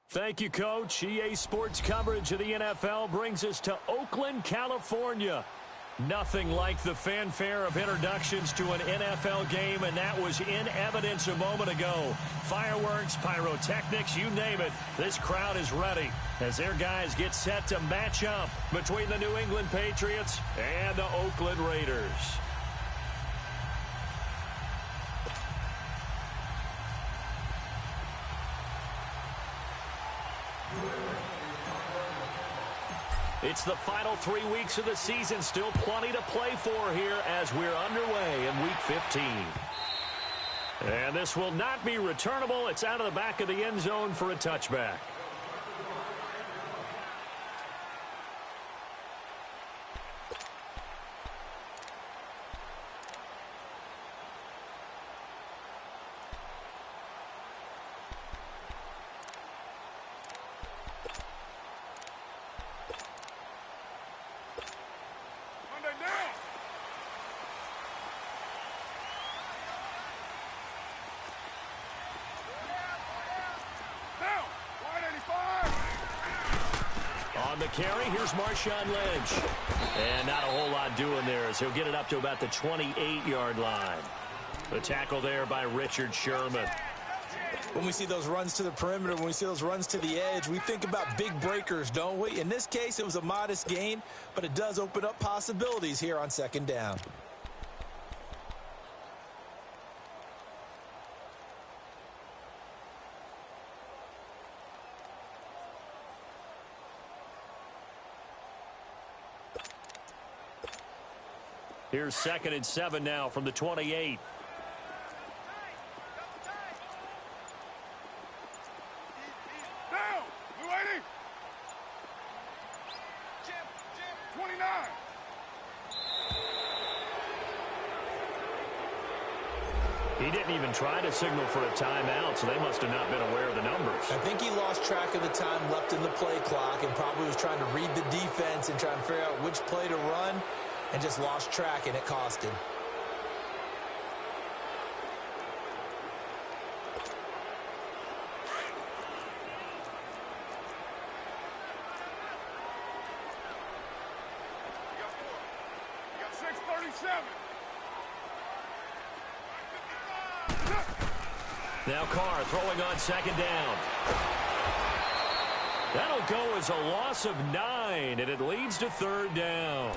Thank you, Coach. EA Sports coverage of the NFL brings us to Oakland, California. Nothing like the fanfare of introductions to an NFL game, and that was in evidence a moment ago. Fireworks, pyrotechnics, you name it. This crowd is ready as their guys get set to match up between the New England Patriots and the Oakland Raiders. It's the final 3 weeks of the season. Still plenty to play for here as we're underway in Week 15. And this will not be returnable. It's out of the back of the end zone for a touchback. On the carry, here's Marshawn Lynch. And not a whole lot doing there as he'll get it up to about the 28-yard line. The tackle there by Richard Sherman. When we see those runs to the perimeter, when we see those runs to the edge, we think about big breakers, don't we? In this case, it was a modest gain, but it does open up possibilities here on second down. Here's 2nd and 7 now from the 28. Down! Blue 80! 29! He didn't even try to signal for a timeout, so they must have not been aware of the numbers. I think he lost track of the time left in the play clock and probably was trying to read the defense and trying to figure out which play to run. And just lost track, and it cost him. You got 6:37. Now Carr throwing on 2nd down. That'll go as a loss of 9, and it leads to 3rd down.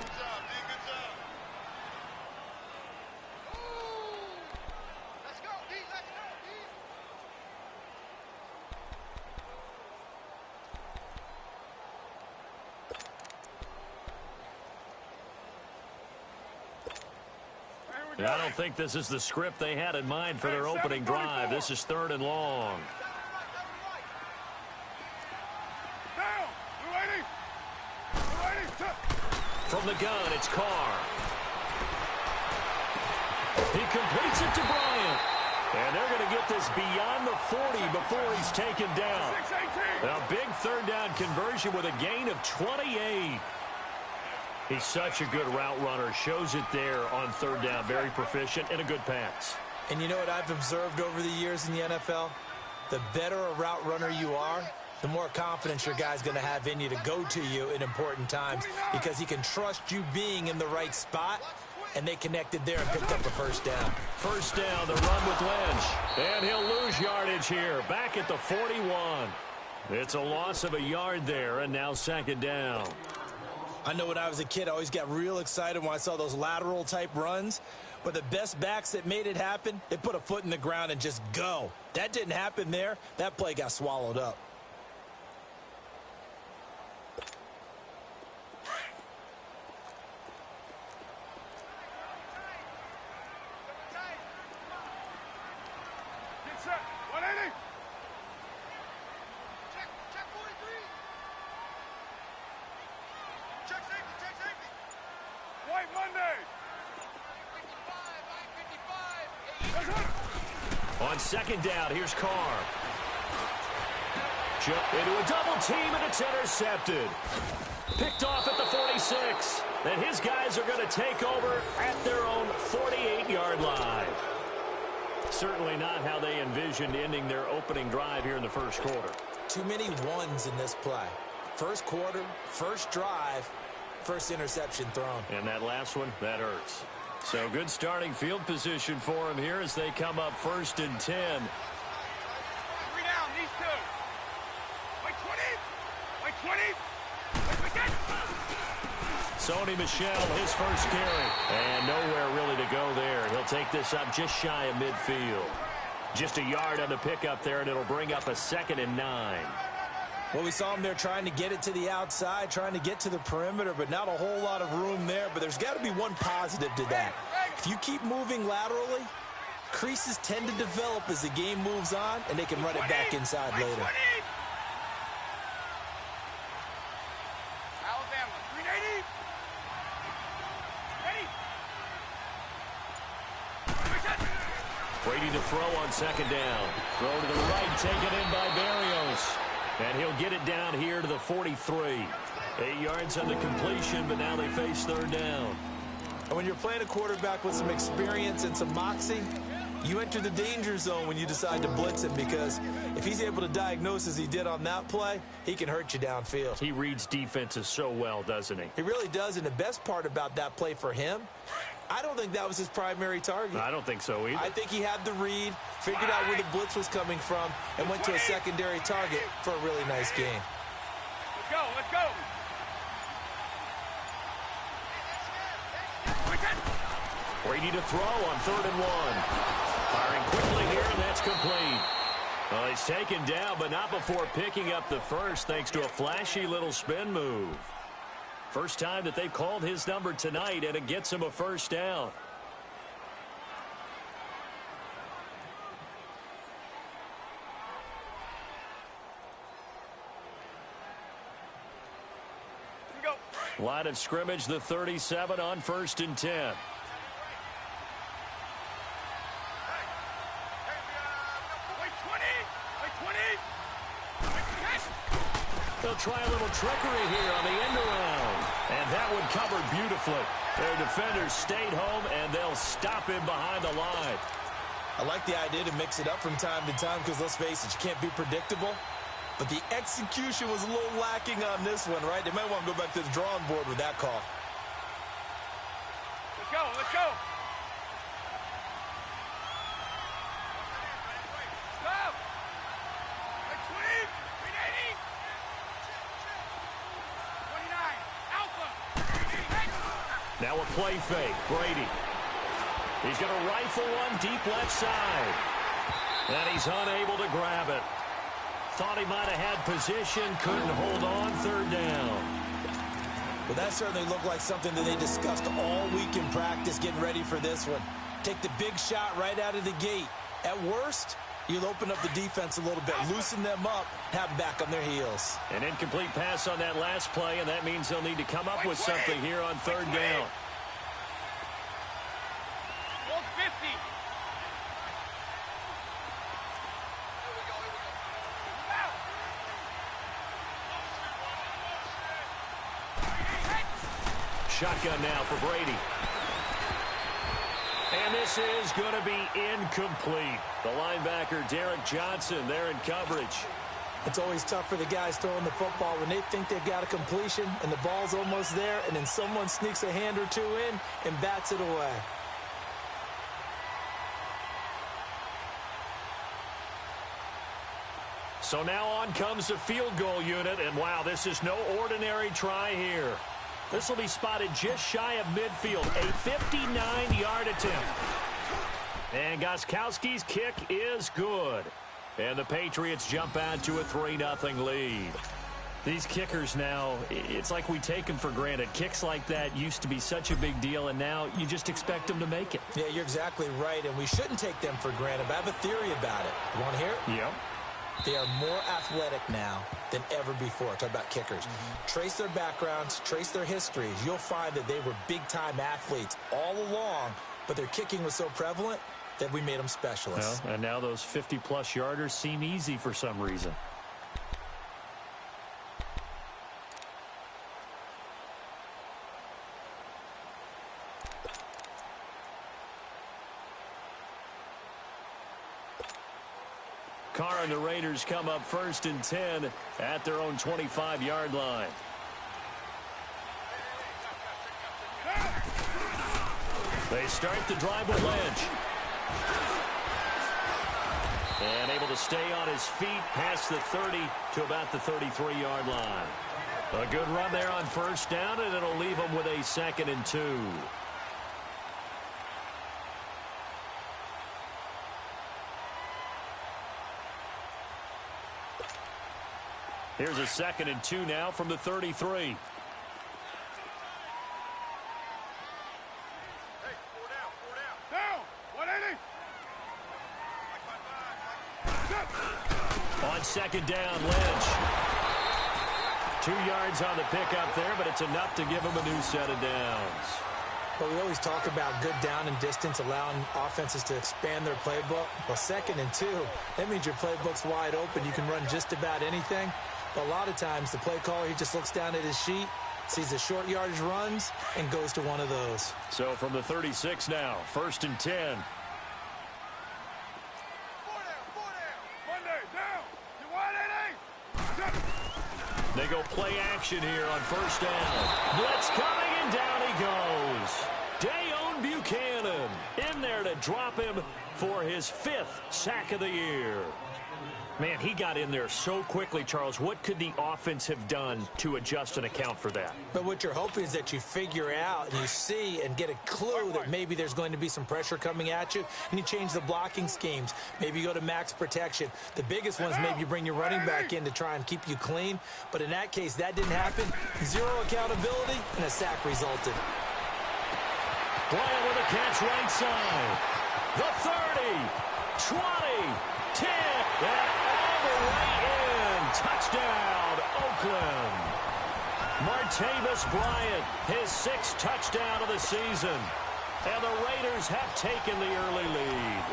I don't think this is the script they had in mind for their opening drive. This is 3rd and long. From the gun, it's Carr. He completes it to Bryant. And they're going to get this beyond the 40 before he's taken down. A big 3rd down conversion with a gain of 28. He's such a good route runner. Shows it there on 3rd down. Very proficient and a good pass. And you know what I've observed over the years in the NFL? The better a route runner you are, the more confidence your guy's going to have in you to go to you in important times because he can trust you being in the right spot, and they connected there and picked up a 1st down. 1st down, the run with Lynch. And he'll lose yardage here, back at the 41. It's a loss of a yard there, and now 2nd down. I know when I was a kid, I always got real excited when I saw those lateral-type runs. But the best backs that made it happen, they put a foot in the ground and just go. That didn't happen there. That play got swallowed up. Get set. 180. Check 43. Check safety. White Monday. 55. On 2nd down, here's Carr. Jump into a double team, and it's intercepted. Picked off at the 46. And his guys are going to take over at their own 48-yard line. Certainly not how they envisioned ending their opening drive here in the first quarter. Too many ones in this play. First quarter, first drive, first interception thrown. And that last one, that hurts. So good starting field position for him here as they come up 1st and 10. 3 down, these two. Wait 20. Wait 20. Wait 10. Sony Michel, his first carry. And nowhere really to go there. He'll take this up just shy of midfield. Just a yard on the pickup there, and it'll bring up a 2nd and 9. Well, we saw him there trying to get it to the outside, trying to get to the perimeter, but not a whole lot of room there. But there's got to be one positive to that. If you keep moving laterally, creases tend to develop as the game moves on, and they can run it back inside later. Alabama, 380. Ready? Brady to throw on 2nd down. Throw to the right, taken in by Barrios. And he'll get it down here to the 43. 8 yards on the completion, but now they face 3rd down. And when you're playing a quarterback with some experience and some moxie, you enter the danger zone when you decide to blitz him, because if he's able to diagnose as he did on that play, he can hurt you downfield. He reads defenses so well, doesn't he? He really does, and the best part about that play for him, I don't think that was his primary target. I don't think so either. I think he had the read, figured out where the blitz was coming from, and went to a secondary target for a really nice game. Let's go, let's go. Brady to throw on 3rd and 1. Firing quickly here, and that's complete. Well, he's taken down, but not before picking up the first, thanks to a flashy little spin move. First time that they've called his number tonight, and it gets him a 1st down. Go. Line of scrimmage, the 37 on 1st and 10. Wait 20. Wait 20. They'll try a little trickery here on the end around. And that one covered beautifully. Their defenders stayed home, and they'll stop him behind the line. I like the idea to mix it up from time to time, because let's face it, you can't be predictable. But the execution was a little lacking on this one, right? They might want to go back to the drawing board with that call. Let's go, let's go. Stop. Wait 20. 380. 29. Alpha. Now a play fake. Brady. He's going to rifle one deep left side. And he's unable to grab it. Thought he might have had position. Couldn't hold on. 3rd down. Well, that certainly looked like something that they discussed all week in practice getting ready for this one. Take the big shot right out of the gate. At worst, you'll open up the defense a little bit, loosen them up, have them back on their heels. An incomplete pass on that last play, and that means they'll need to come up with something here on 3rd down. 50. Shotgun now for Brady. And this is going to be incomplete. The linebacker, Derek Johnson, there in coverage. It's always tough for the guys throwing the football when they think they've got a completion and the ball's almost there, and then someone sneaks a hand or two in and bats it away. So now on comes the field goal unit, and wow, this is no ordinary try here. This will be spotted just shy of midfield, a 59-yard attempt. And Gostkowski's kick is good. And the Patriots jump out to a 3-0 lead. These kickers now, it's like we take them for granted. Kicks like that used to be such a big deal, and now you just expect them to make it. Yeah, you're exactly right, and we shouldn't take them for granted. But I have a theory about it. You want to hear it? Yep. They are more athletic now than ever before. Talk about kickers. Trace their backgrounds, trace their histories. You'll find that they were big-time athletes all along, but their kicking was so prevalent that we made them specialists. Well, and now those 50-plus yarders seem easy for some reason. Carr and the Raiders come up 1st and 10 at their own 25-yard line. They start the drive with Lynch. And able to stay on his feet past the 30 to about the 33-yard line. A good run there on 1st down, and it'll leave them with a 2nd and 2. Here's a 2nd and 2 now from the 33. On 2nd down, Lynch. 2 yards on the pickup there, but it's enough to give him a new set of downs. But we always talk about good down and distance, allowing offenses to expand their playbook. Well, 2nd and 2, that means your playbook's wide open. You can run just about anything. But a lot of times, the play caller, he just looks down at his sheet, sees the short yardage runs, and goes to one of those. So from the 36 now, 1st and 10. They go play action here on 1st down. Blitz coming, and down he goes. Yr2 Buchanan in there to drop him for his 5th sack of the year. Man, he got in there so quickly, Charles. What could the offense have done to adjust and account for that? But what you're hoping is that you figure out and you see and get a clue that maybe there's going to be some pressure coming at you, and you change the blocking schemes. Maybe you go to max protection. The biggest one is maybe you bring your running back in to try and keep you clean. But in that case, that didn't happen. 0 accountability, and a sack resulted. Bryant with a catch right side. The 30, 20, 10, and all the way in. Touchdown, Oakland. Martavis Bryant, his 6th touchdown of the season. And the Raiders have taken the early lead.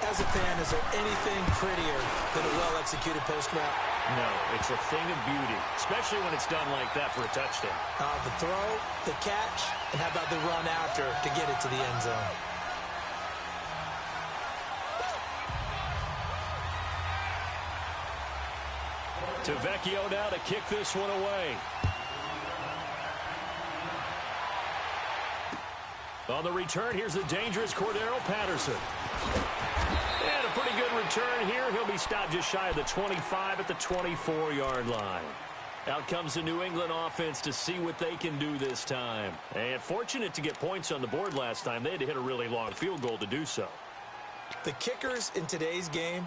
As a fan, is there anything prettier than a well-executed post route? No, it's a thing of beauty, especially when it's done like that for a touchdown. The throw, the catch, and how about the run after to get it to the end zone? To Vecchio now to kick this one away. On the return, here's the dangerous Cordero Patterson. And a pretty good return here. He'll be stopped just shy of the 25 at the 24-yard line. Out comes the New England offense to see what they can do this time. And fortunate to get points on the board last time. They had to hit a really long field goal to do so. The kickers in today's game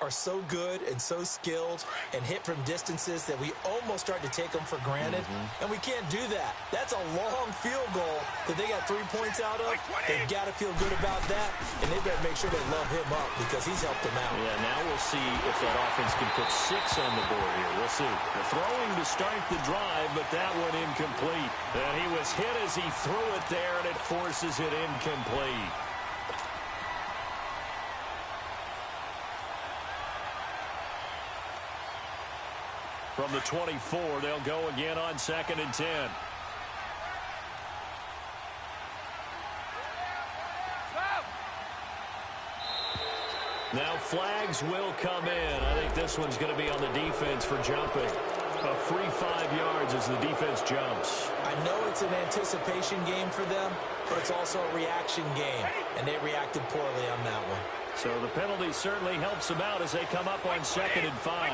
are so good and so skilled and hit from distances that we almost start to take them for granted. And we can't do that. That's a long field goal that they got 3 points out of. They've got to feel good about that, and they better make sure they love him up because he's helped them out. Yeah, now we'll see if that offense can put 6 on the board here. We'll see. The throwing to start the drive, but that one incomplete. And he was hit as he threw it there, and it forces it incomplete. From the 24, they'll go again on 2nd and 10. Now flags will come in. I think this one's going to be on the defense for jumping. A free 5 yards as the defense jumps. I know it's an anticipation game for them, but it's also a reaction game, and they reacted poorly on that one. So the penalty certainly helps them out as they come up on 2nd and 5.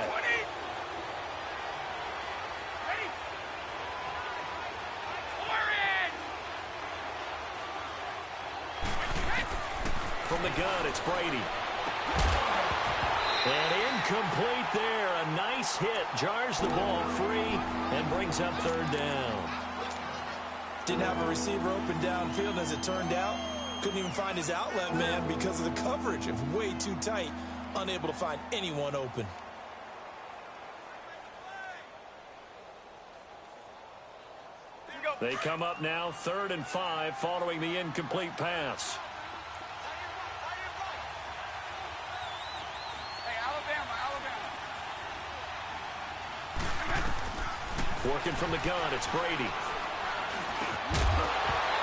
From the gun, it's Brady. And incomplete there. A nice hit. Jars the ball free and brings up 3rd down. Didn't have a receiver open downfield, as it turned out. Couldn't even find his outlet man because of the coverage. It was way too tight. Unable to find anyone open. They come up now 3rd and 5 following the incomplete pass. Working from the gun, it's Brady.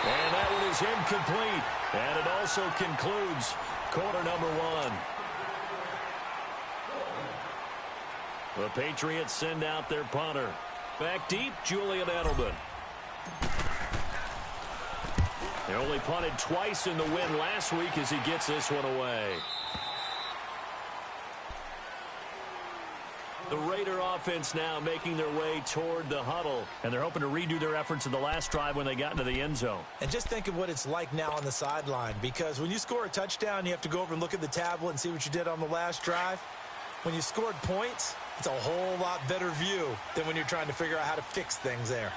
And that one is incomplete. And it also concludes quarter number 1. The Patriots send out their punter. Back deep, Julian Edelman. They only punted twice in the win last week as he gets this one away. The Raider offense now making their way toward the huddle. And they're hoping to redo their efforts in the last drive when they got into the end zone. And just think of what it's like now on the sideline. Because when you score a touchdown, you have to go over and look at the tablet and see what you did on the last drive. When you scored points, it's a whole lot better view than when you're trying to figure out how to fix things there.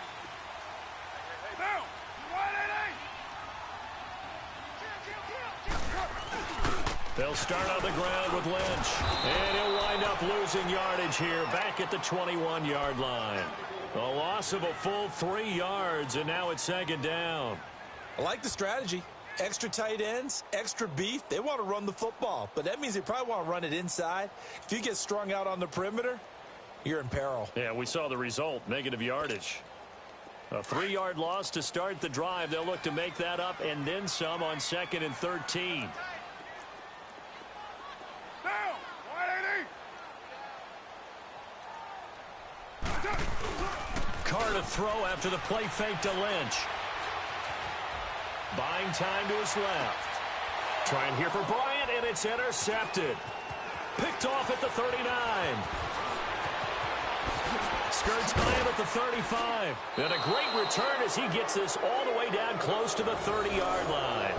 They'll start on the ground with Lynch. And he'll wind up losing yardage here back at the 21-yard line. A loss of a full 3 yards, and now it's second down. I like the strategy. Extra tight ends, extra beef. They want to run the football, but that means they probably want to run it inside. If you get strung out on the perimeter, you're in peril. Yeah, we saw the result, negative yardage. A 3-yard loss to start the drive. They'll look to make that up and then some on 2nd and 13. Carr to throw after the play fake to Lynch. Buying time to his left. Trying here for Bryant, and it's intercepted. Picked off at the 39. Skirts by him at the 35. And a great return as he gets this all the way down close to the 30-yard line.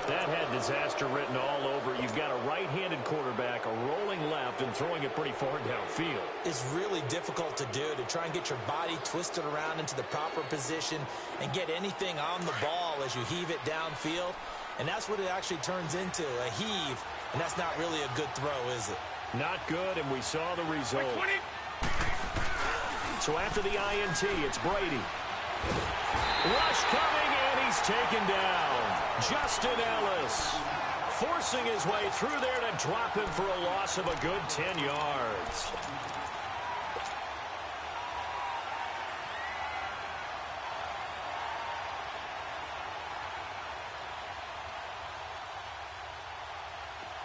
That had disaster written all over it. You've got a right-handed quarterback, a rolling left, and throwing it pretty far downfield. It's really difficult to do, to try and get your body twisted around into the proper position and get anything on the ball as you heave it downfield. And that's what it actually turns into, a heave. And that's not really a good throw, is it? Not good, and we saw the result. So after the INT, it's Brady. Rush coming, and he's taken down. Justin Ellis forcing his way through there to drop him for a loss of a good 10 yards.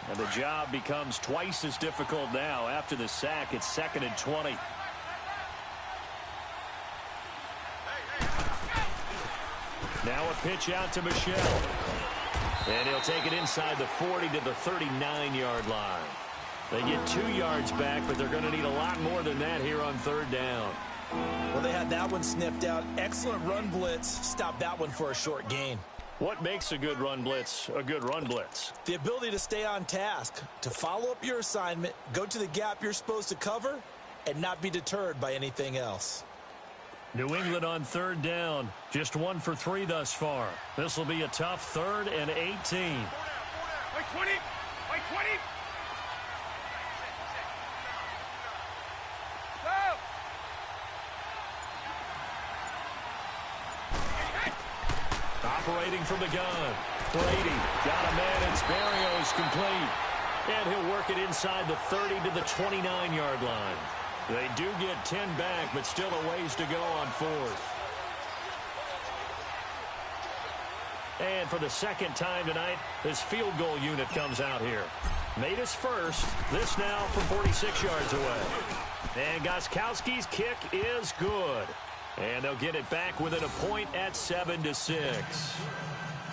And the job becomes twice as difficult now. After the sack, it's 2nd and 20. Now a pitch out to Michel. And he'll take it inside the 40 to the 39-yard line. They get 2 yards back, but they're going to need a lot more than that here on 3rd down. Well, they had that one sniffed out. Excellent run blitz. Stopped that one for a short gain. What makes a good run blitz a good run blitz? The ability to stay on task, to follow up your assignment, go to the gap you're supposed to cover, and not be deterred by anything else. New England on 3rd down. Just 1 for 3 thus far. This will be a tough 3rd and 18. Like 20. Like 20. Go. Operating from the gun. Brady got a man, and Sparrow's complete. And he'll work it inside the 30 to the 29-yard line. They do get 10 back, but still a ways to go on 4th. And for the 2nd time tonight, this field goal unit comes out here. Made his first. This now from 46 yards away. And Gostkowski's kick is good. And they'll get it back within a point at 7-6.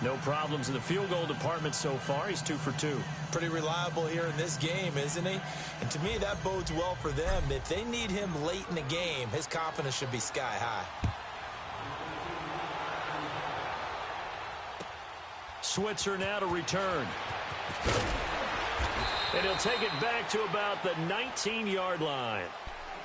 No problems in the field goal department so far. He's 2 for 2. Pretty reliable here in this game, isn't he? And to me, that bodes well for them. If they need him late in the game, his confidence should be sky high. Switzer now to return. And he'll take it back to about the 19-yard line.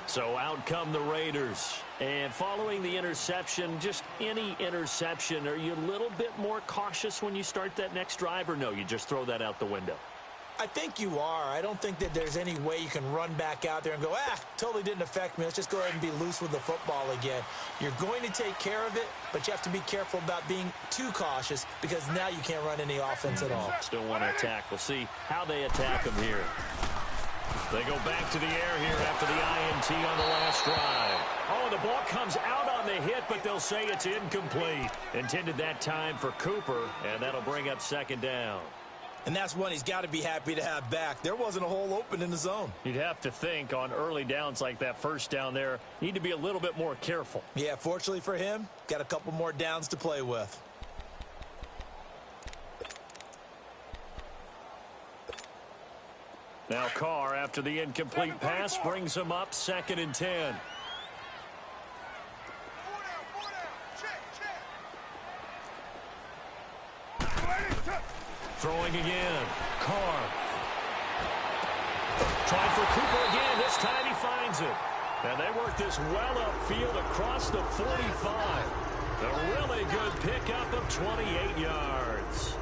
So out come the Raiders. And following the interception, just any interception, are you a little bit more cautious when you start that next drive, or no, you just throw that out the window? I think you are. I don't think that there's any way you can run back out there and go, totally didn't affect me. Let's just go ahead and be loose with the football again. You're going to take care of it, but you have to be careful about being too cautious because now you can't run any offense at all. Still want to attack. We'll see how they attack them here. They go back to the air here after the INT on the last drive. Oh, the ball comes out on the hit, but they'll say it's incomplete. Intended that time for Cooper, and that'll bring up 2nd down. And that's one he's got to be happy to have back. There wasn't a hole open in the zone. You'd have to think on early downs like that first down there, need to be a little bit more careful. Yeah, fortunately for him, got a couple more downs to play with. Now Carr, after the incomplete pass, brings him up 2nd and 10. Throwing again. Carr. Trying for Cooper again. This time he finds it. And they work this well upfield across the 45. A really good pickup of 28 yards.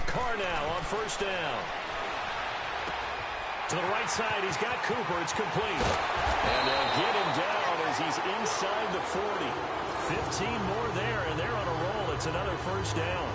Carr now on first down. To the right side, he's got Cooper. It's complete. And they'll get him down as he's inside the 40. 15 more there, and they're on a roll. It's another first down.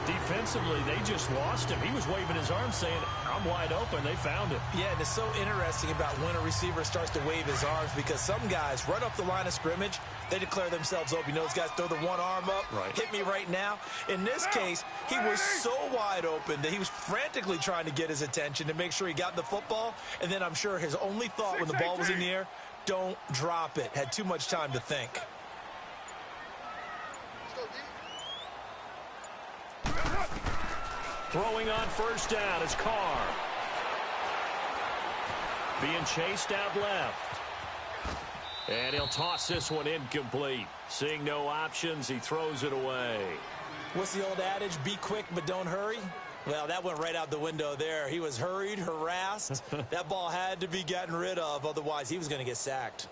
Defensively, they just lost him. He was waving his arms saying, I'm wide open. They found him. Yeah, and it's so interesting about when a receiver starts to wave his arms because some guys run up the line of scrimmage, they declare themselves open. You know, those guys throw the one arm up, hit me right now. In this case, he was so wide open that he was frantically trying to get his attention to make sure he got the football. And then I'm sure his only thought when the ball was in the air, don't drop it. Had too much time to think. Throwing on first down is Carr. Being chased out left. And he'll toss this one incomplete. Seeing no options, he throws it away. What's the old adage? Be quick, but don't hurry. Well, that went right out the window there. He was hurried, harassed. That ball had to be gotten rid of. Otherwise, he was going to get sacked.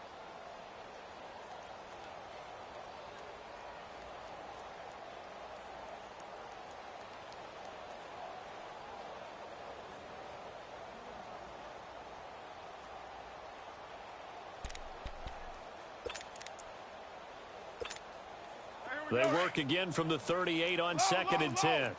They work again from the 38 on 2nd and 10.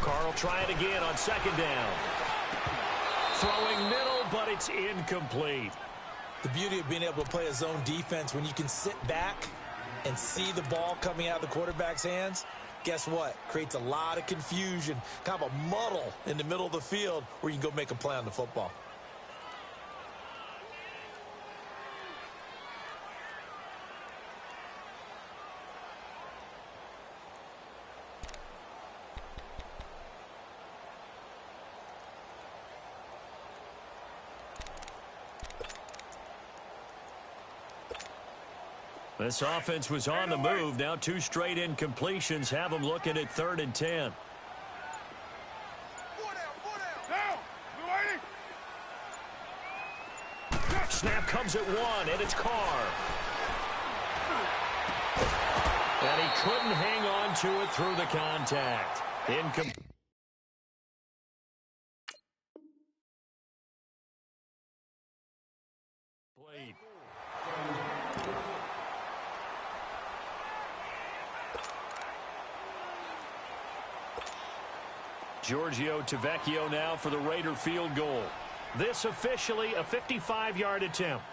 Carr will try it again on 2nd down. Throwing middle, but it's incomplete. The beauty of being able to play a zone defense when you can sit back and see the ball coming out of the quarterback's hands, guess what? Creates a lot of confusion, kind of a muddle in the middle of the field where you can go make a play on the football. This offense was on the move. Now 2 straight incompletions have them looking at 3rd and 10. Snap comes at 1, and it's Carr. And he couldn't hang on to it through the contact. Incomplete. Yr2 Wk15 now for the Raider field goal. This officially a 55-yard attempt.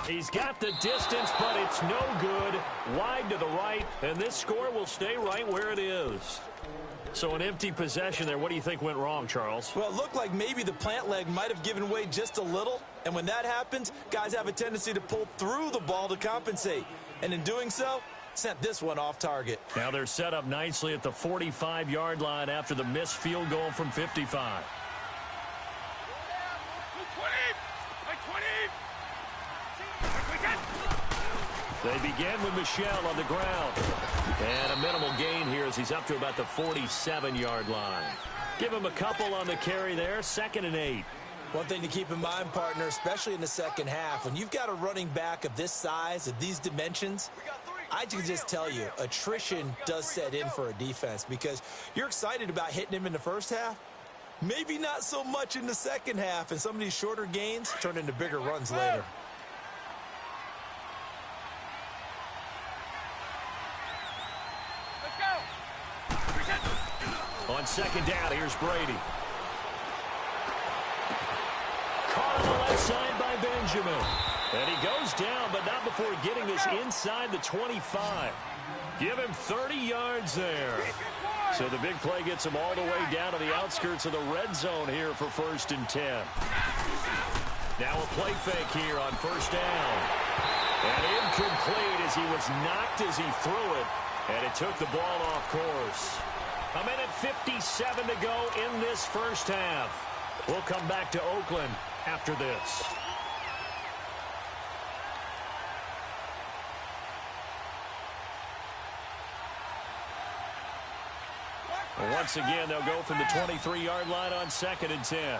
He's got the distance, but it's no good. Wide to the right, and this score will stay right where it is. So an empty possession there. What do you think went wrong, Charles? Well, it looked like maybe the plant leg might have given way just a little. And when that happens, guys have a tendency to pull through the ball to compensate. And in doing so, sent this one off target. Now they're set up nicely at the 45-yard line after the missed field goal from 55. They begin with Michel on the ground. And a minimal gain here as he's up to about the 47-yard line. Give him a couple on the carry there, 2nd and 8. One thing to keep in mind, partner, especially in the second half, when you've got a running back of this size, of these dimensions, I can just tell you, attrition does set in for a defense because you're excited about hitting him in the first half. Maybe not so much in the second half, and some of these shorter gains turn into bigger runs later. On 2nd down, here's Brady. Caught on the left side by Benjamin. And he goes down, but not before getting this inside the 25. Give him 30 yards there. So the big play gets him all the way down to the outskirts of the red zone here for 1st and 10. Now a play fake here on 1st down. And incomplete as he was knocked as he threw it. And it took the ball off course. 1:57 to go in this first half. We'll come back to Oakland after this. And once again, they'll go from the 23-yard line on 2nd and 10.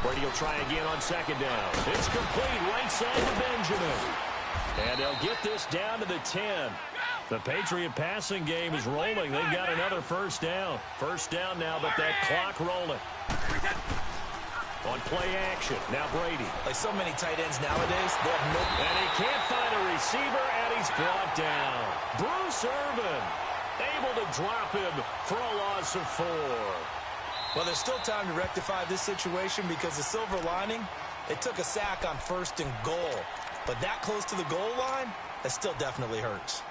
Brady will try again on 2nd down. It's complete right side to Benjamin. And they'll get this down to the 10. The Patriot passing game is rolling. They've got another 1st down. 1st down now, but that clock rolling. On play action, now Brady. Like so many tight ends nowadays, they have no... And he can't find a receiver, and he's brought down. Bruce Irvin able to drop him for a loss of 4. Well, there's still time to rectify this situation because the silver lining, it took a sack on 1st and goal. But that close to the goal line, that still definitely hurts.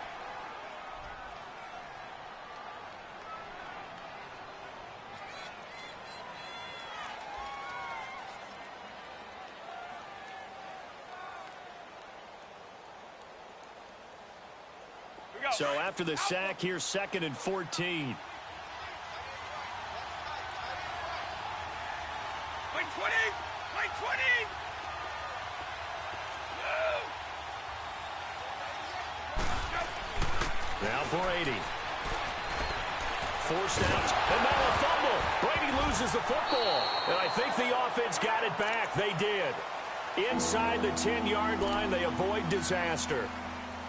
So after the sack, here's 2nd and 14. Wait 20! Wait 20! Now Brady. Forced out. And now a fumble. Brady loses the football. And I think the offense got it back. They did. Inside the 10-yard line, they avoid disaster.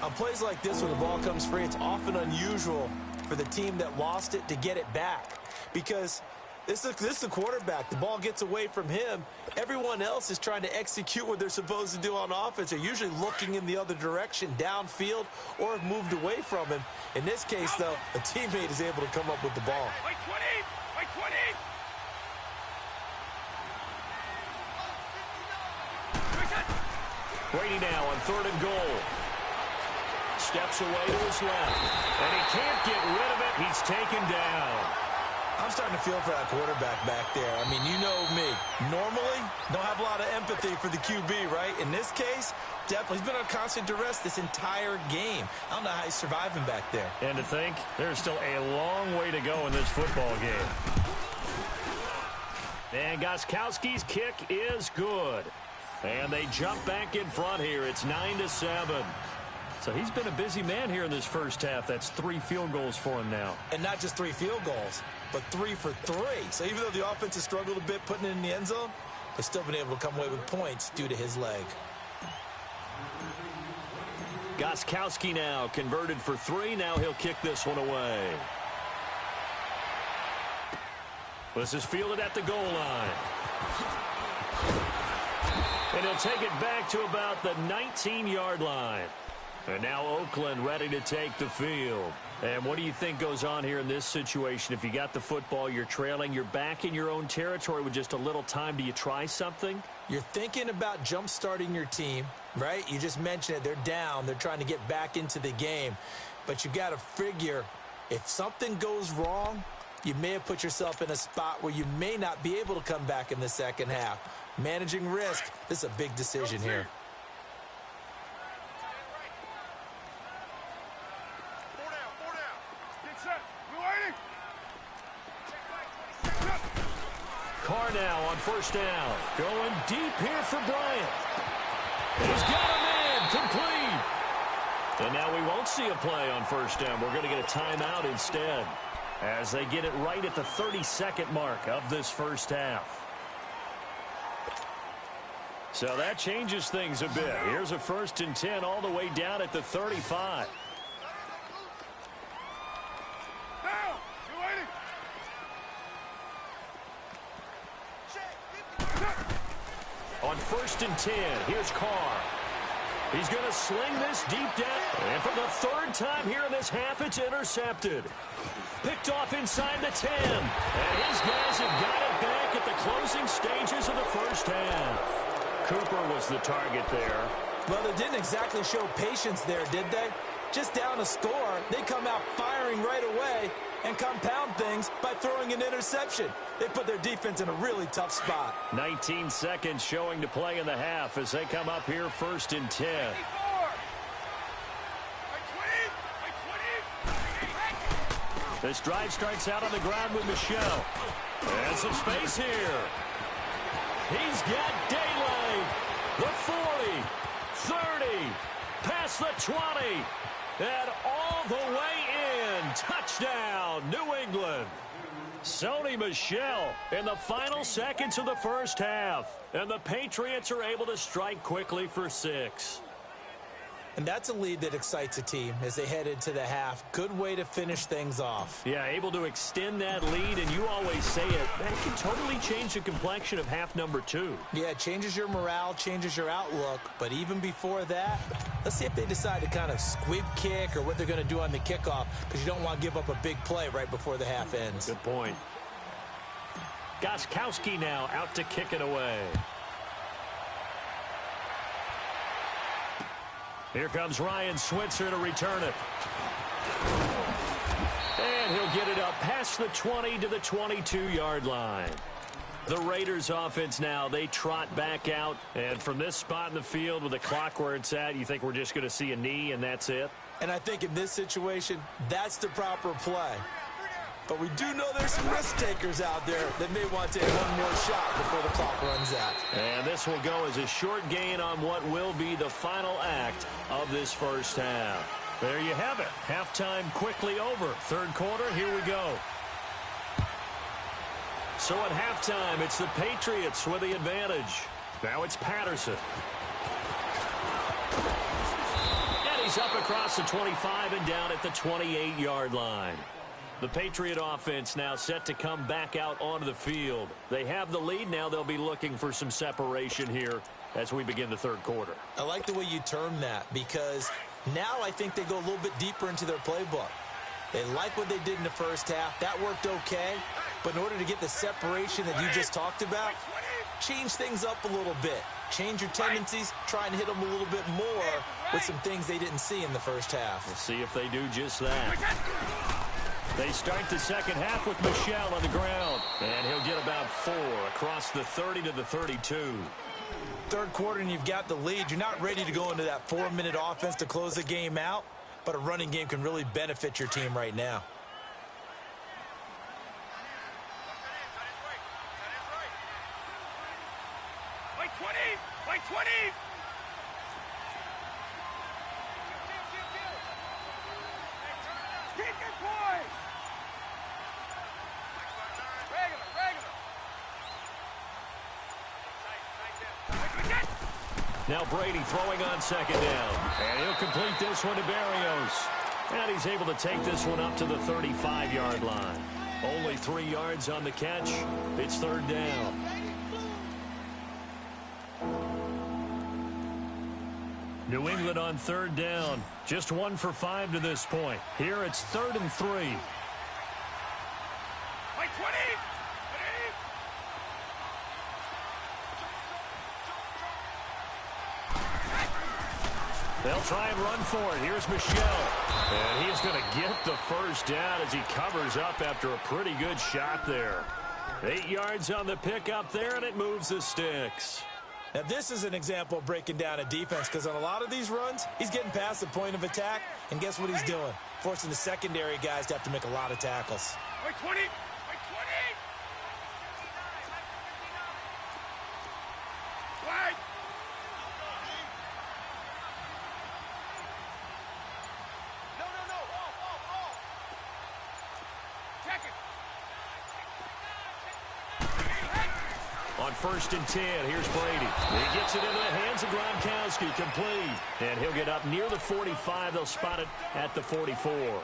On plays like this, when the ball comes free, it's often unusual for the team that lost it to get it back. Because this is the quarterback. The ball gets away from him. Everyone else is trying to execute what they're supposed to do on offense. They're usually looking in the other direction, downfield, or have moved away from him. In this case, though, a teammate is able to come up with the ball. Wait 20! Wait 20! Brady now on 3rd and goal. Steps away to his left. And he can't get rid of it. He's taken down. I'm starting to feel for that quarterback back there. I mean, you know me. Normally, don't have a lot of empathy for the QB, right? In this case, definitely, he's been on constant duress this entire game. I don't know how he's surviving back there. And to think, there's still a long way to go in this football game. And Gostkowski's kick is good. And they jump back in front here. It's 9-7. So he's been a busy man here in this first half. That's 3 field goals for him now. And not just 3 field goals, but 3 for 3. So even though the offense has struggled a bit putting it in the end zone, they've still been able to come away with points due to his leg. Gostkowski now converted for 3. Now he'll kick this one away. This is fielded at the goal line. And he'll take it back to about the 19-yard line. And now Oakland ready to take the field. And what do you think goes on here in this situation? If you got the football, you're trailing, you're back in your own territory with just a little time. Do you try something? You're thinking about jump-starting your team, right? You just mentioned it. They're down. They're trying to get back into the game. But you got to figure if something goes wrong, you may have put yourself in a spot where you may not be able to come back in the second half. Managing risk, this is a big decision here. Carr now on 1st down. Going deep here for Bryant. He's got a man Complete. And now we won't see a play on first down. We're going to get a timeout instead as they get it right at the 30-second mark of this first half. So that changes things a bit. Here's a 1st and 10 all the way down at the 35. Now, you waiting? On 1st and 10, here's Carr. He's going to sling this deep down. And for the 3rd time here in this half, it's intercepted. Picked off inside the 10. And his guys have got it back at the closing stages of the first half. Cooper was the target there. Well, they didn't exactly show patience there, did they? Just down a score, they come out firing right away and compound things by throwing an interception. They put their defense in a really tough spot. 19 seconds showing to play in the half as they come up here 1st and 10. This drive starts out on the ground with Michel. And some space here. He's got daylight. The 40, 30, past the 20, and all the way in. Touchdown, New England. Sony Michel in the final seconds of the first half. And the Patriots are able to strike quickly for 6. And that's a lead that excites a team as they head into the half. Good way to finish things off. Yeah, able to extend that lead, and you always say it, that can totally change the complexion of half number 2. Yeah, it changes your morale, changes your outlook. But even before that, let's see if they decide to kind of squib kick or what they're going to do on the kickoff, because you don't want to give up a big play right before the half ends. Good point. Gostkowski now out to kick it away. Here comes Ryan Switzer to return it. And he'll get it up past the 20 to the 22-yard line. The Raiders offense now, they trot back out. And from this spot in the field with the clock where it's at, you think we're just going to see a knee and that's it? And I think in this situation, that's the proper play. But we do know there's some risk takers out there that may want to take one more shot before the clock runs out. And this will go as a short gain on what will be the final act of this first half. There you have it. Halftime quickly over. 3rd quarter, here we go. So at halftime, it's the Patriots with the advantage. Now it's Patterson. And he's up across the 25 and down at the 28-yard line. The Patriot offense now set to come back out onto the field. They have the lead. Now they'll be looking for some separation here as we begin the 3rd quarter. I like the way you term that, because now I think they go a little bit deeper into their playbook. They like what they did in the first half. That worked okay. But in order to get the separation that you just talked about, change things up a little bit. Change your tendencies. Try and hit them a little bit more with some things they didn't see in the first half. We'll see if they do just that. They start the second half with Michel on the ground. And he'll get about 4 across the 30 to the 32. 3rd quarter and you've got the lead. You're not ready to go into that 4-minute offense to close the game out. But a running game can really benefit your team right now. Like 20! Like 20! Keep it, boys! Now Brady throwing on 2nd down. And he'll complete this one to Berrios. And he's able to take this one up to the 35-yard line. Only 3 yards on the catch. It's 3rd down. New England on 3rd down. Just 1 for 5 to this point. Here it's 3rd and 3. Like 20! They'll try and run for it. Here's Michel. And he's going to get the first down as he covers up after a pretty good shot there. 8 yards on the pickup there, and it moves the sticks. Now, this is an example of breaking down a defense, because on a lot of these runs, he's getting past the point of attack, and guess what he's doing? Forcing the secondary guys to have to make a lot of tackles. Like 20! Like 20! Flag! on 1st and 10. Here's Brady. He gets it into the hands of Gronkowski, complete. And he'll get up near the 45. They'll spot it at the 44.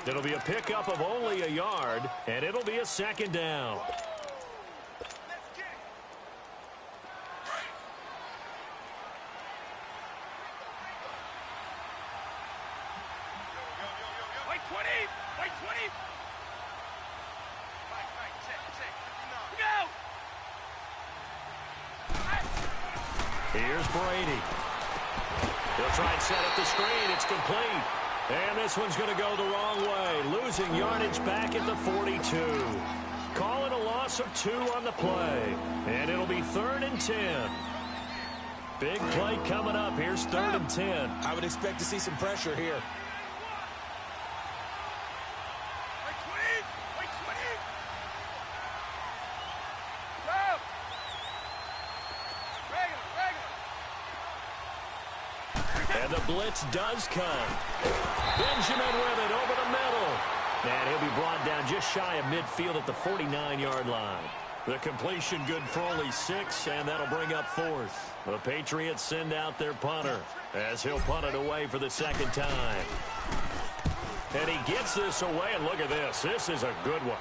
It'll be a pickup of only a yard, and it'll be a 2nd down. White 20! White 20! Go! Here's Brady. He'll try and set up the screen. It's complete. And this one's going to go the wrong way. Losing yardage back at the 42. Calling a loss of 2 on the play. And it'll be 3rd and 10. Big play coming up. Here's 3rd and 10. I would expect to see some pressure here. White 20! White 20! Go! Regular! And the blitz does come. Benjamin with it over the middle. And he'll be brought down just shy of midfield at the 49-yard line. The completion good for only 6, and that'll bring up 4th. The Patriots send out their punter as he'll punt it away for the 2nd time. And he gets this away, and look at this. This is a good one.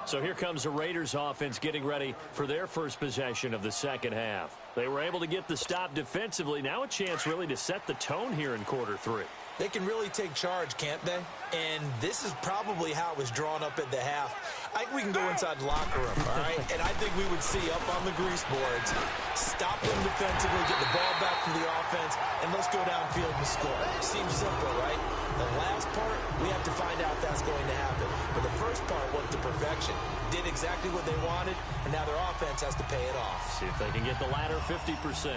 So here comes the Raiders offense getting ready for their first possession of the 2nd half. They were able to get the stop defensively. Now a chance really to set the tone here in quarter 3. They can really take charge, can't they? And this is probably how it was drawn up at the half. I think we can go inside the locker room, all right? And I think we would see up on the grease boards, stop them defensively, get the ball back to the offense, and let's go downfield and score. Seems simple, right? The last part, we have to find out if that's going to happen. But the first part went to perfection. Did exactly what they wanted, and now their offense has to pay it off. See if they can get the latter 50%.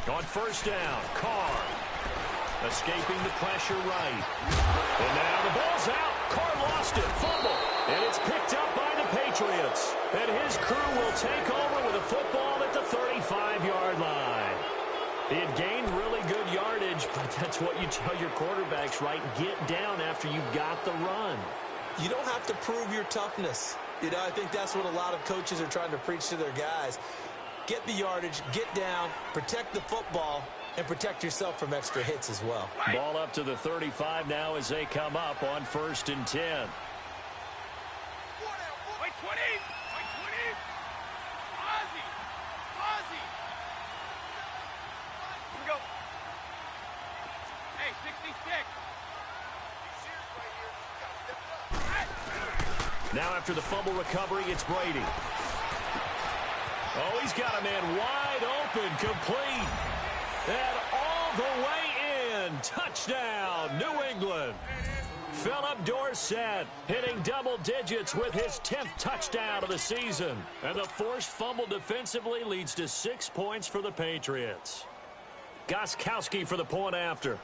On 1st down, Carr escaping the pressure right. And now the ball's out. Carr lost it. Fumble. And it's picked up by the Patriots. And his crew will take over with a football at the 35-yard line. He had gained really good yardage, but that's what you tell your quarterbacks, right? Get down after you got the run. You don't have to prove your toughness. You know, I think that's what a lot of coaches are trying to preach to their guys. Get the yardage, get down, protect the football, and protect yourself from extra hits as well. Ball up to the 35 now as they come up on 1st and 10. White 20! White 20! Ozzy! Ozzy! Here we go. Hey, 66! Now after the fumble recovery, it's Brady. Oh, he's got a man wide open, complete. And all the way in. Touchdown, New England. Philip Dorsett hitting double digits with his 10th touchdown of the season. And the forced fumble defensively leads to 6 points for the Patriots. Gostkowski for the point after.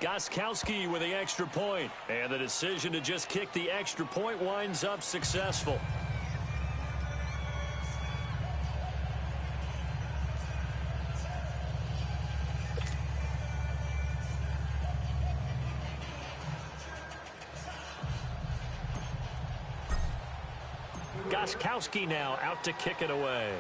Gostkowski with the extra point. And the decision to just kick the extra point winds up successful. Gostkowski now out to kick it away.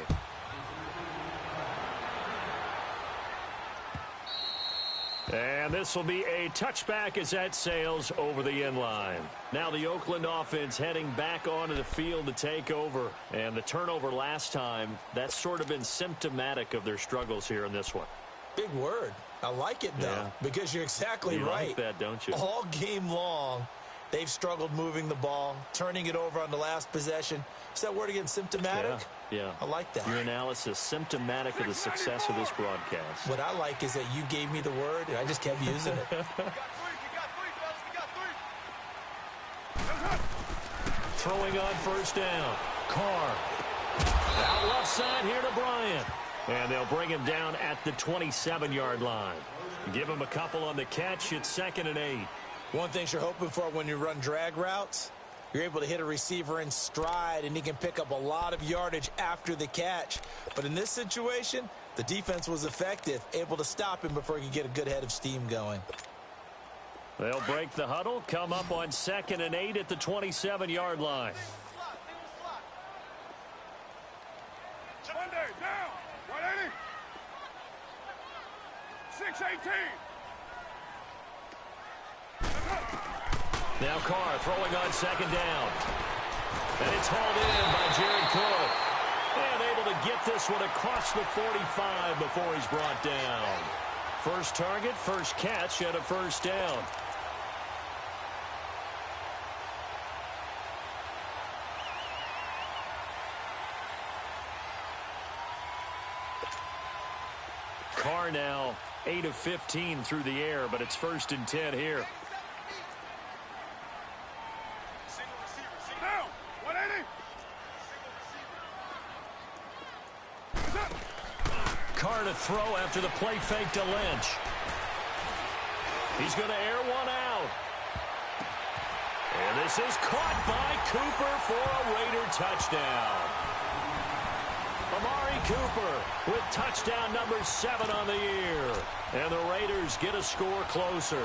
And this will be a touchback as that sails over the end line. Now the Oakland offense heading back onto the field to take over. And the turnover last time, that's sort of been symptomatic of their struggles here in this one. Big word. I like it, though, because you're exactly you right. Like that, don't you? All game long, they've struggled moving the ball, turning it over on the last possession. Is that word again, symptomatic? Yeah. I like that. Your analysis, symptomatic of the success of this broadcast. What I like is that you gave me the word, and I just kept using it. We got three, fellas. We got three. Throwing on 1st down. Carr. Out left side here to Bryant. And they'll bring him down at the 27-yard line. Give him a couple on the catch. It's 2nd and 8. One thing you're hoping for when you run drag routes, you're able to hit a receiver in stride, and he can pick up a lot of yardage after the catch. But in this situation, the defense was effective, able to stop him before he could get a good head of steam going. They'll break the huddle, come up on 2nd and 8 at the 27-yard line. Monday, down. 180. 618. Now Carr throwing on 2nd down. And it's hauled in by Jared Cook. And able to get this one across the 45 before he's brought down. First target, first catch, and a first down. Carr now 8 of 15 through the air, but it's 1st and 10 here. Down. 180. Carr to throw after the play fake to Lynch. He's going to air one out. And this is caught by Cooper for a Raider touchdown. Amari Cooper with touchdown number 7 on the year. And the Raiders get a score closer.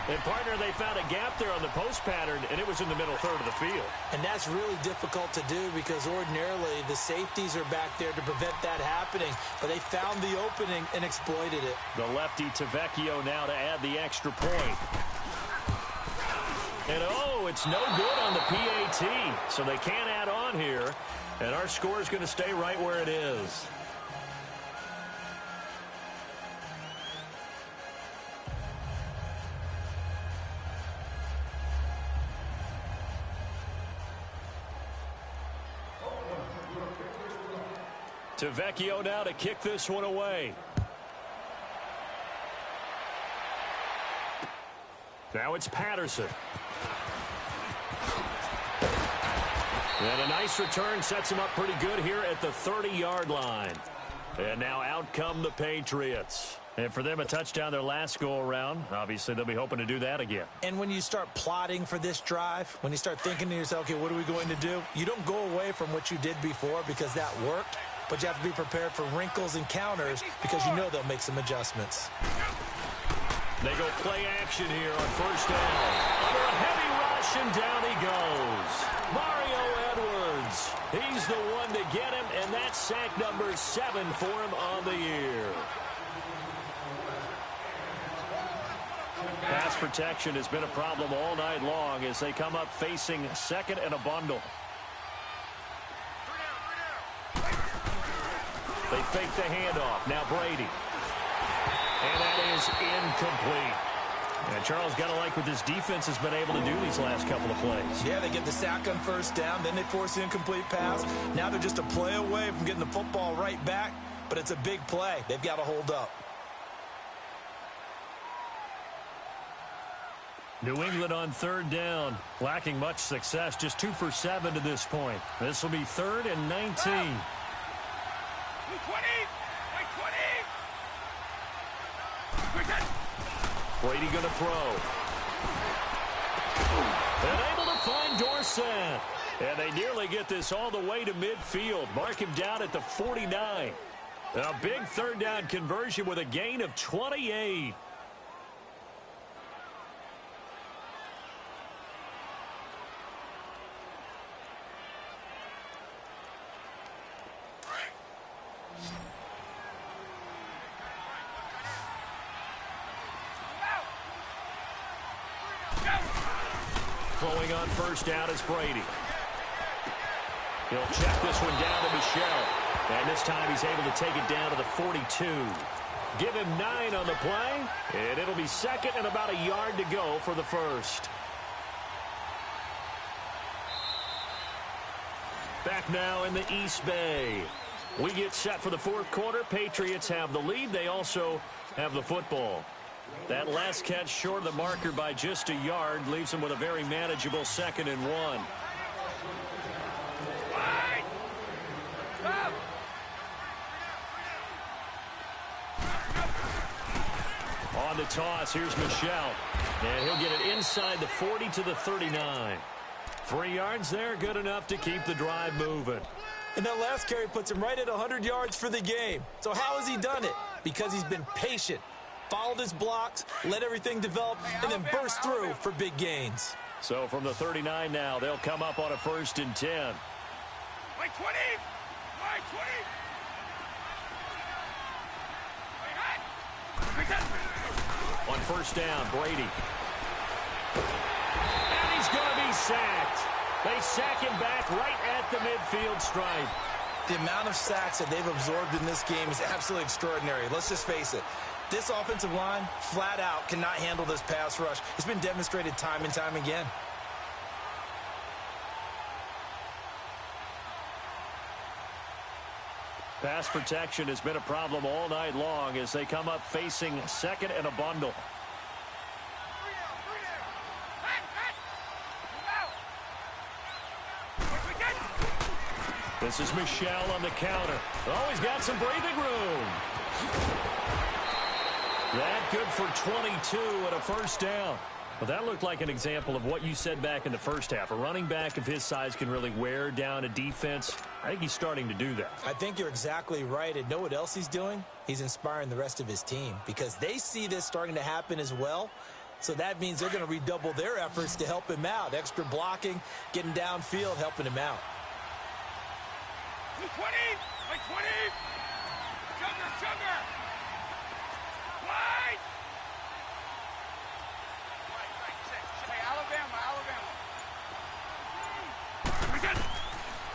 And, partner, they found a gap there on the post pattern, and it was in the middle third of the field. And that's really difficult to do because ordinarily the safeties are back there to prevent that happening. But they found the opening and exploited it. The lefty Tavecchio now to add the extra point. And, oh, it's no good on the PAT. So they can't add on here. And our score is going to stay right where it is. Tavecchio now to kick this one away. Now it's Patterson. And a nice return sets him up pretty good here at the 30-yard line. And now out come the Patriots. And for them, a touchdown their last go-around. Obviously, they'll be hoping to do that again. And when you start plotting for this drive, when you start thinking to yourself, okay, what are we going to do? You don't go away from what you did before because that worked. But you have to be prepared for wrinkles and counters because you know they'll make some adjustments. They go play action here on first down. Under a heavy rush, and down he goes. Mario Edwards. He's the one to get him, and that's sack number 7 for him on the year. Pass protection has been a problem all night long as they come up facing 2nd and a bundle. They fake the handoff. Now Brady. And that is incomplete. And Charles, got to like what this defense has been able to do these last couple of plays. Yeah, they get the sack on first down, then they force the incomplete pass. Now they're just a play away from getting the football right back, but it's a big play. They've got to hold up. New England on 3rd down, lacking much success, just 2 for 7 to this point. This will be 3rd and 19. 20. 20. Brady going to throw. And able to find Dorsett. And they nearly get this all the way to midfield. Mark him down at the 49. A big 3rd down conversion with a gain of 28. Throwing on first down is Brady. He'll check this one down to Michel. And this time he's able to take it down to the 42. Give him 9 on the play. And it'll be 2nd and about a yard to go for the first. Back now in the East Bay. We get set for the 4th quarter. Patriots have the lead. They also have the football. That last catch short of the marker by just a yard leaves them with a very manageable 2nd and 1. On the toss, here's Michel. And he'll get it inside the 40 to the 39. 3 yards there, good enough to keep the drive moving. And that last carry puts him right at 100 yards for the game. So how has he done it? Because he's been patient, followed his blocks, let everything develop, and then burst through for big gains. So from the 39 now, they'll come up on a 1st and 10. Wait, 20! Wait, 20! On 1st down, Brady. And he's going to be sacked. They sack him back right at the midfield stripe. The amount of sacks that they've absorbed in this game is absolutely extraordinary. Let's just face it. This offensive line, flat out, cannot handle this pass rush. It's been demonstrated time and time again. Pass protection has been a problem all night long as they come up facing 2nd and a bundle. This is Michel on the counter. Oh, he's got some breathing room. That good for 22 and a 1st down. Well, that looked like an example of what you said back in the first half. A running back of his size can really wear down a defense. I think he's starting to do that. I think you're exactly right. And know what else he's doing? He's inspiring the rest of his team because they see this starting to happen as well. So that means they're going to redouble their efforts to help him out. Extra blocking, getting downfield, helping him out. 20! Wait, 20! Sugar! Wide! Hey, Alabama.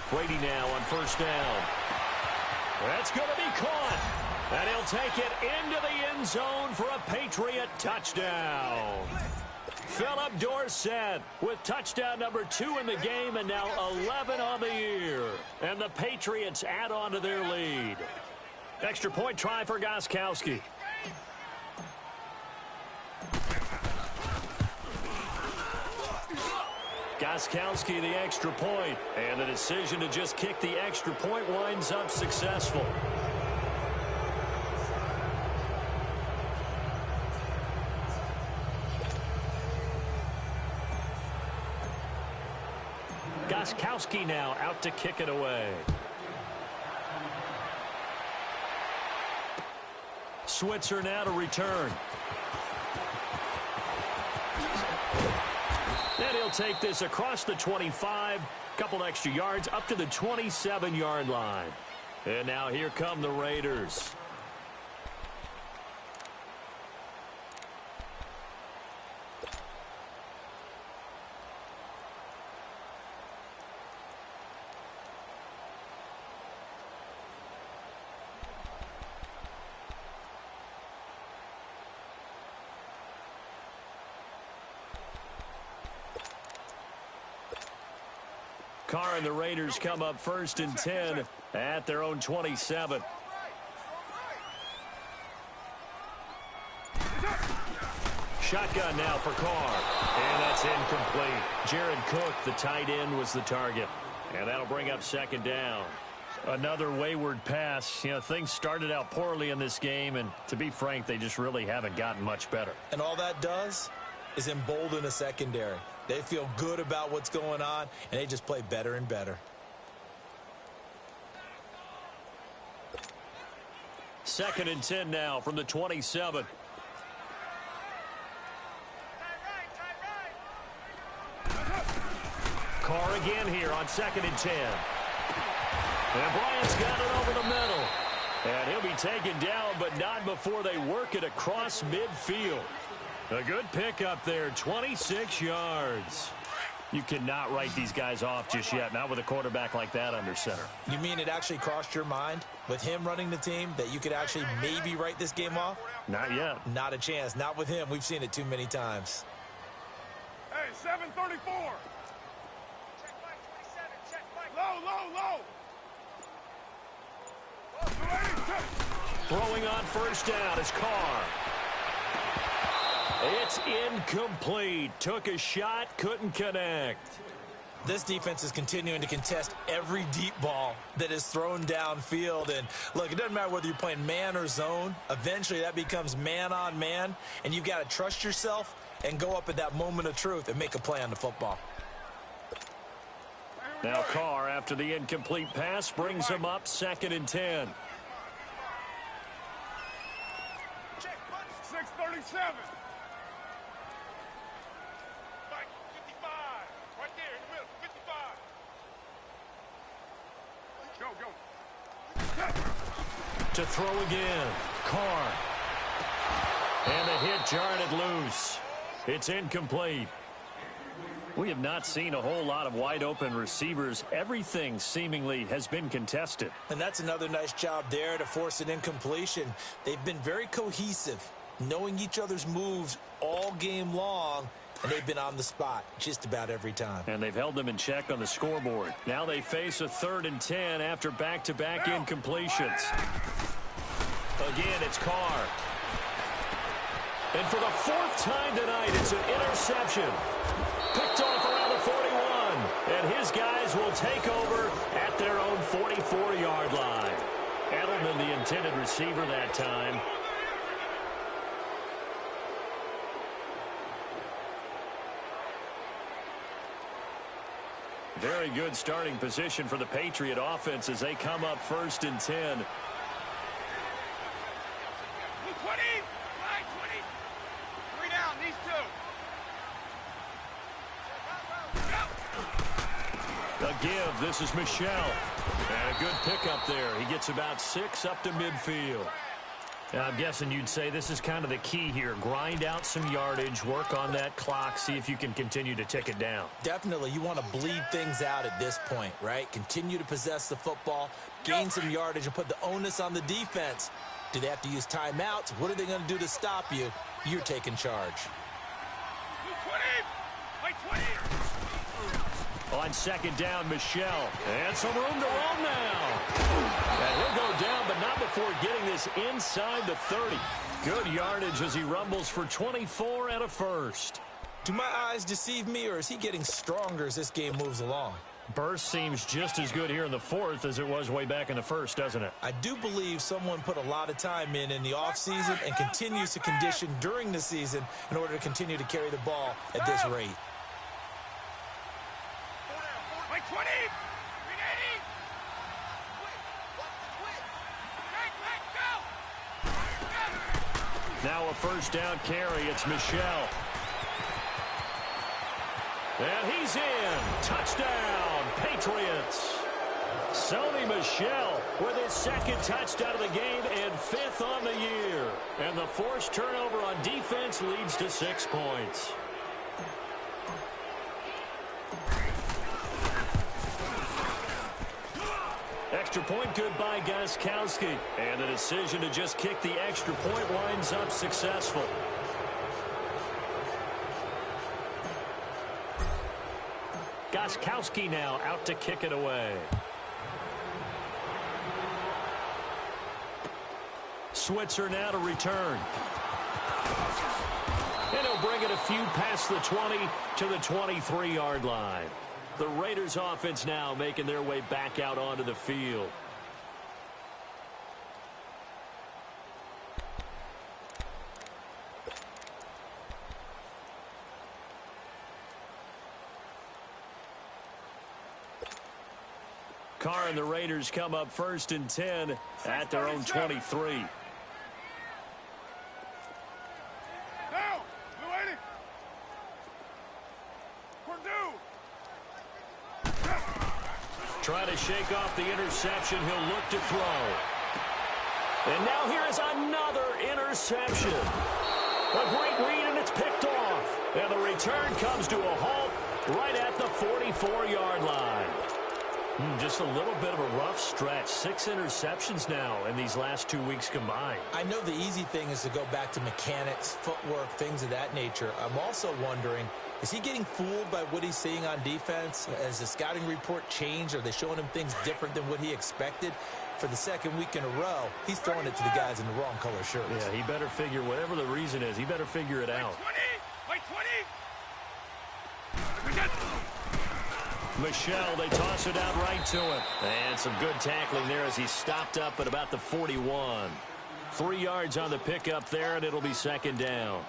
Brady now on 1st down. That's going to be caught. And he'll take it into the end zone for a Patriot touchdown. Philip Dorsett with touchdown number 2 in the game and now 11 on the year. And the Patriots add on to their lead. Extra point try for Gostkowski. Gostkowski the extra point. And the decision to just kick the extra point winds up successful. Gostkowski now out to kick it away. Switzer now to return. And he'll take this across the 25, couple extra yards up to the 27-yard line. And now here come the Raiders. Carr and the Raiders come up 1st and 10 at their own 27. Shotgun now for Carr. And that's incomplete. Jared Cook, the tight end, was the target. And that'll bring up 2nd down. Another wayward pass. You know, things started out poorly in this game, and to be frank, they just really haven't gotten much better. And all that does is embolden a secondary. They feel good about what's going on, and they just play better and better. 2nd and 10 now from the 27. Carr again here on 2nd and 10. And Bryant's got it over the middle. And he'll be taken down, but not before they work it across midfield. A good pickup there, 26 yards. You cannot write these guys off just yet, not with a quarterback like that under center. You mean it actually crossed your mind with him running the team that you could actually maybe write this game off? Not yet. Not a chance. Not with him. We've seen it too many times. Hey, 734. Check Mike, 27. Check Mike. Low. Throwing on 1st down is Carr. It's incomplete. Took a shot, couldn't connect. This defense is continuing to contest every deep ball that is thrown downfield. And, look, it doesn't matter whether you're playing man or zone. Eventually, that becomes man on man, and you've got to trust yourself and go up at that moment of truth and make a play on the football. Now Carr, after the incomplete pass, brings him up 2nd and 10. Check, punch. 637. Mike, 55. Right there in the middle. 55. Go. To throw again. Carr. And the hit jarred it loose. It's incomplete. We have not seen a whole lot of wide-open receivers. Everything seemingly has been contested. And that's another nice job there to force an incompletion. They've been very cohesive, knowing each other's moves all game long, and they've been on the spot just about every time. And they've held them in check on the scoreboard. Now they face a 3rd and 10 after back-to-back incompletions. Again, it's Carr. And for the 4th time tonight, it's an interception. Picked off around the 41. And his guys will take over at their own 44-yard line. Edelman, the intended receiver that time. Very good starting position for the Patriot offense as they come up 1st and 10. 20. Line 20. 3 down. These two. A give. This is Michelle. And a good pickup there. He gets about 6 up to midfield. I'm guessing you'd say this is kind of the key here. Grind out some yardage, work on that clock, see if you can continue to tick it down. Definitely, you want to bleed things out at this point, right? Continue to possess the football, gain some yardage, and put the onus on the defense. Do they have to use timeouts? What are they going to do to stop you? You're taking charge. 20. Line 20. On 2nd down, Michelle. And some room to roam now. And he'll go down, but not before getting this inside the 30. Good yardage as he rumbles for 24 and a first. Do my eyes deceive me, or is he getting stronger as this game moves along? Burst seems just as good here in the 4th as it was way back in the 1st, doesn't it? I do believe someone put a lot of time in the offseason and continues to condition during the season in order to continue to carry the ball at this rate. Line 20. 380. Now a 1st down carry. It's Michelle. And he's in. Touchdown, Patriots. Sony Michel with his 2nd touchdown of the game and 5th on the year. And the forced turnover on defense leads to 6 points. Extra point good by Gostkowski. And the decision to just kick the extra point winds up successful. Gostkowski now out to kick it away. Switzer now to return. And he'll bring it a few past the 20 to the 23-yard line. The Raiders offense now making their way back out onto the field. Carr and the Raiders come up 1st and 10 at their own 23. Now, Blue 80. Purdue. Trying to shake off the interception. He'll look to throw. And now here is another interception. A great read, and it's picked off. And the return comes to a halt right at the 44-yard line. Just a little bit of a rough stretch. 6 interceptions now in these last 2 weeks combined. I know the easy thing is to go back to mechanics, footwork, things of that nature. I'm also wondering, is he getting fooled by what he's seeing on defense? Has the scouting report changed? Are they showing him things different than what he expected? For the 2nd week in a row, he's throwing it to the guys in the wrong color shirts. Yeah, he better figure, whatever the reason is, he better figure it out. 20. Line 20. Michelle, they toss it out right to him. And some good tackling there as he stopped up at about the 41. 3 yards on the pickup there, and it'll be second down.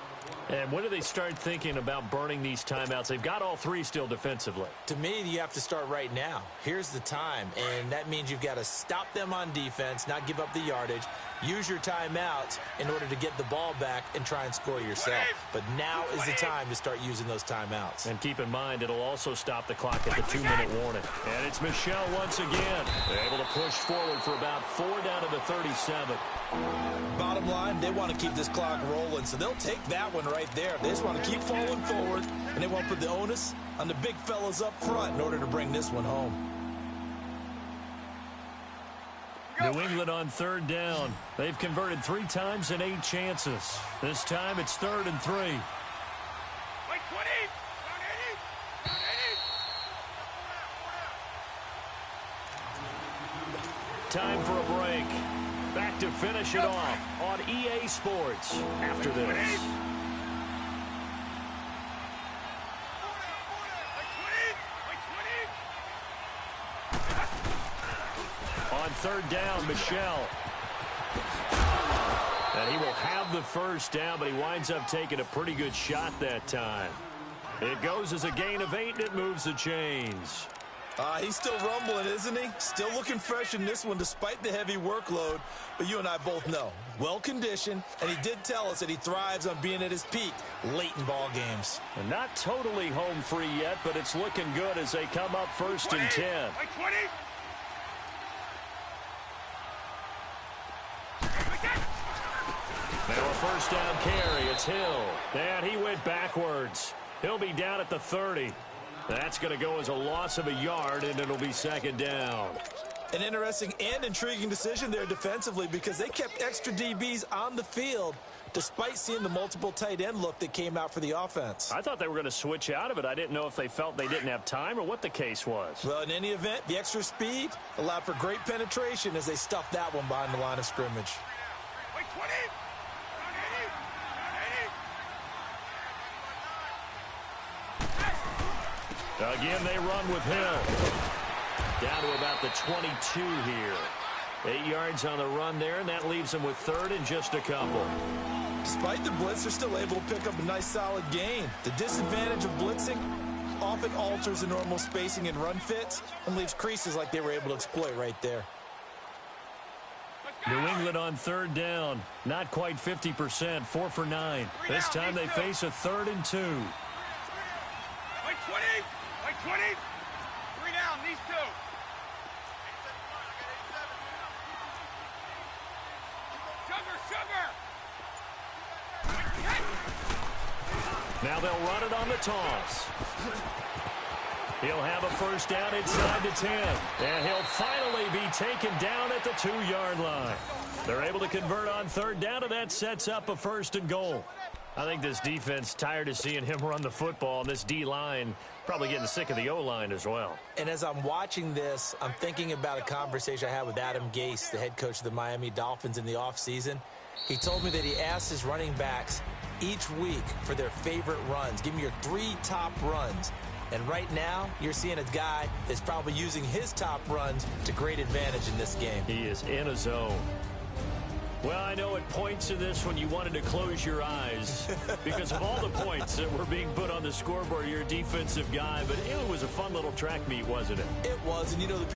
And when do they start thinking about burning these timeouts? They've got all 3 still defensively. To me, you have to start right now. Here's the time, and that means you've got to stop them on defense, not give up the yardage, use your timeouts in order to get the ball back and try and score yourself. But now is the time to start using those timeouts. And keep in mind, it'll also stop the clock at the 2-minute warning. And it's Michelle once again. They're able to push forward for about 4 down to the 37. Bottom line, they want to keep this clock rolling, so they'll take that one right there. They just want to keep falling forward, and they want to put the onus on the big fellas up front in order to bring this one home. New England on 3rd down. They've converted 3 times in 8 chances. This time it's 3rd and 3. Wait, 20. Down 80. Down 80. Time for a break. Back to finish it off on EA Sports after this. On 3rd down, Michelle. And he will have the first down, but he winds up taking a pretty good shot that time. It goes as a gain of 8, and it moves the chains. He's still rumbling, isn't he? Still looking fresh in this one despite the heavy workload. But you and I both know, well-conditioned, and he did tell us that he thrives on being at his peak late in ball games. And not totally home free yet, but it's looking good as they come up 1st and 10. Wait, 20. Now a 1st down carry. It's Hill. And he went backwards. He'll be down at the 30. That's going to go as a loss of a yard, and it'll be 2nd down. An interesting and intriguing decision there defensively because they kept extra DBs on the field despite seeing the multiple tight end look that came out for the offense. I thought they were going to switch out of it. I didn't know if they felt they didn't have time or what the case was. Well, in any event, the extra speed allowed for great penetration as they stuffed that one behind the line of scrimmage. Wait, 20. Again, they run with Hill. Down to about the 22 here. 8 yards on the run there, and that leaves them with 3rd and just a couple. Despite the blitz, they're still able to pick up a nice solid gain. The disadvantage of blitzing often alters the normal spacing and run fits and leaves creases like they were able to exploit right there. New England on 3rd down. Not quite 50%, 4 for 9. This time they face a 3rd and 2. Wait, 20. Wait, 20. 3 down, these 2. Sugar. Now they'll run it on the toss. He'll have a 1st down inside the 10. And he'll finally be taken down at the 2-yard line. They're able to convert on 3rd down, and that sets up a 1st and goal. I think this defense tired of seeing him run the football, and this D-line probably getting sick of the O-line as well. And as I'm watching this, I'm thinking about a conversation I had with Adam Gase, the head coach of the Miami Dolphins in the offseason. He told me that he asked his running backs each week for their favorite runs. Give me your 3 top runs. And right now, you're seeing a guy that's probably using his top runs to great advantage in this game. He is in a zone. Well, I know at points in this when you wanted to close your eyes because of all the points that were being put on the scoreboard. You're a defensive guy, but it was a fun little track meet, wasn't it? It was, and you know, the